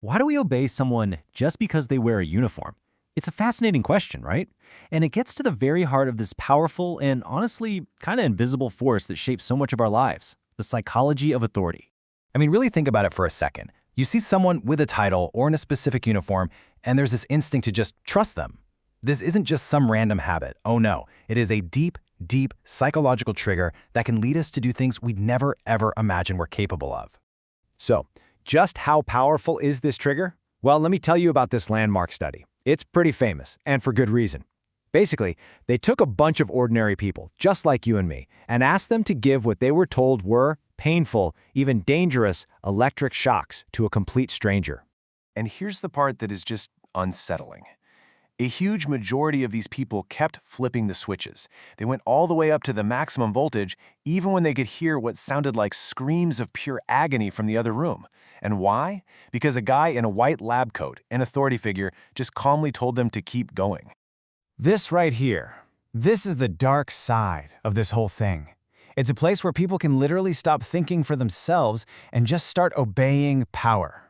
Why do we obey someone just because they wear a uniform? It's a fascinating question, right? And it gets to the very heart of this powerful and honestly kind of invisible force that shapes so much of our lives, the psychology of authority. I mean, really think about it for a second. You see someone with a title or in a specific uniform, and there's this instinct to just trust them. This isn't just some random habit. Oh no, it is a deep, deep psychological trigger that can lead us to do things we'd never ever imagine we're capable of. So, just how powerful is this trigger? Well, let me tell you about this landmark study. It's pretty famous, and for good reason. Basically, they took a bunch of ordinary people, just like you and me, and asked them to give what they were told were painful, even dangerous, electric shocks to a complete stranger. And here's the part that is just unsettling. A huge majority of these people kept flipping the switches. They went all the way up to the maximum voltage, even when they could hear what sounded like screams of pure agony from the other room. And why? Because a guy in a white lab coat, an authority figure, just calmly told them to keep going. This right here, this is the dark side of this whole thing. It's a place where people can literally stop thinking for themselves and just start obeying power.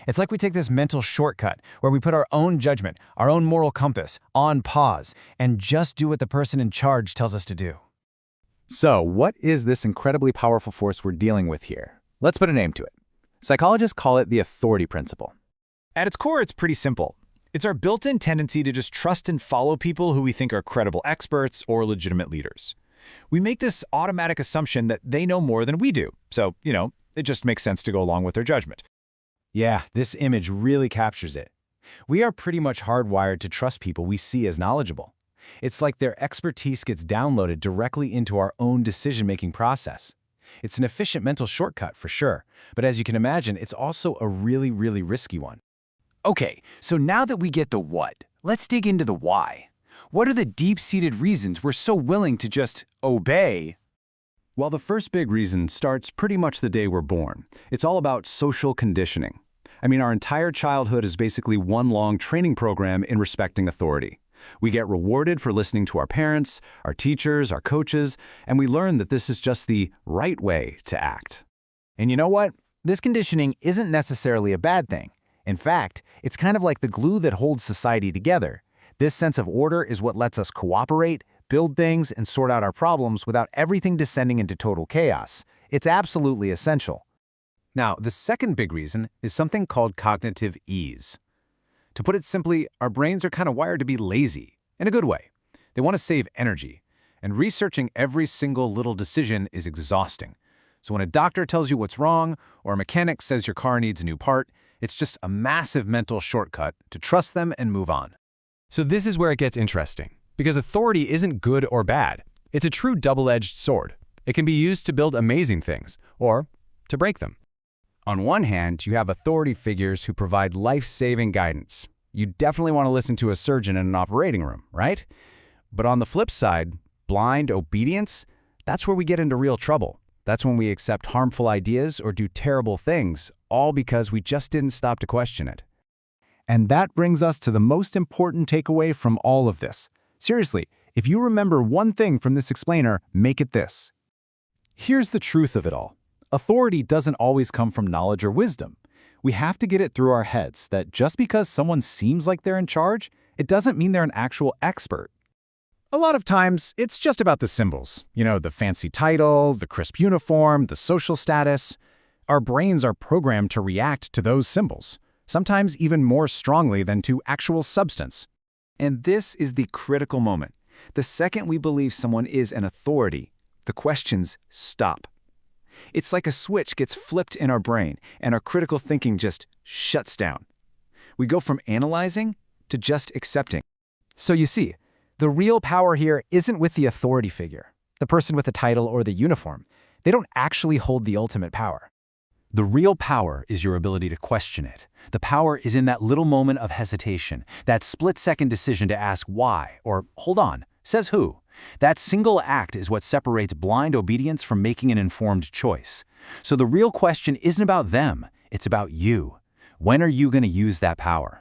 It's like we take this mental shortcut where we put our own judgment, our own moral compass, on pause and just do what the person in charge tells us to do. So, what is this incredibly powerful force we're dealing with here? Let's put a name to it. Psychologists call it the authority principle. At its core, it's pretty simple. It's our built-in tendency to just trust and follow people who we think are credible experts or legitimate leaders. We make this automatic assumption that they know more than we do, so, it just makes sense to go along with their judgment. Yeah, this image really captures it. We are pretty much hardwired to trust people we see as knowledgeable. It's like their expertise gets downloaded directly into our own decision-making process. It's an efficient mental shortcut for sure, but as you can imagine, it's also a really, really risky one. Okay, so now that we get the what, let's dig into the why. What are the deep-seated reasons we're so willing to just obey? Well, the first big reason starts pretty much the day we're born. It's all about social conditioning. I mean, our entire childhood is basically one long training program in respecting authority. We get rewarded for listening to our parents, our teachers, our coaches, and we learn that this is just the right way to act. And you know what? This conditioning isn't necessarily a bad thing. In fact, it's kind of like the glue that holds society together. This sense of order is what lets us cooperate, build things, and sort out our problems without everything descending into total chaos. It's absolutely essential. Now, the second big reason is something called cognitive ease. To put it simply, our brains are kind of wired to be lazy, in a good way. They want to save energy, and researching every single little decision is exhausting. So when a doctor tells you what's wrong, or a mechanic says your car needs a new part, it's just a massive mental shortcut to trust them and move on. So this is where it gets interesting, because authority isn't good or bad. It's a true double-edged sword. It can be used to build amazing things, or to break them. On one hand, you have authority figures who provide life-saving guidance. You definitely want to listen to a surgeon in an operating room, right? But on the flip side, blind obedience, that's where we get into real trouble. That's when we accept harmful ideas or do terrible things, all because we just didn't stop to question it. And that brings us to the most important takeaway from all of this. Seriously, if you remember one thing from this explainer, make it this. Here's the truth of it all. Authority doesn't always come from knowledge or wisdom. We have to get it through our heads that just because someone seems like they're in charge, it doesn't mean they're an actual expert. A lot of times, it's just about the symbols. The fancy title, the crisp uniform, the social status. Our brains are programmed to react to those symbols, sometimes even more strongly than to actual substance. And this is the critical moment. The second we believe someone is an authority, the questions stop. It's like a switch gets flipped in our brain, and our critical thinking just shuts down. We go from analyzing to just accepting. So you see, the real power here isn't with the authority figure, the person with the title or the uniform. They don't actually hold the ultimate power. The real power is your ability to question it. The power is in that little moment of hesitation, that split-second decision to ask why, or hold on, says who. That single act is what separates blind obedience from making an informed choice. So the real question isn't about them, it's about you. When are you going to use that power?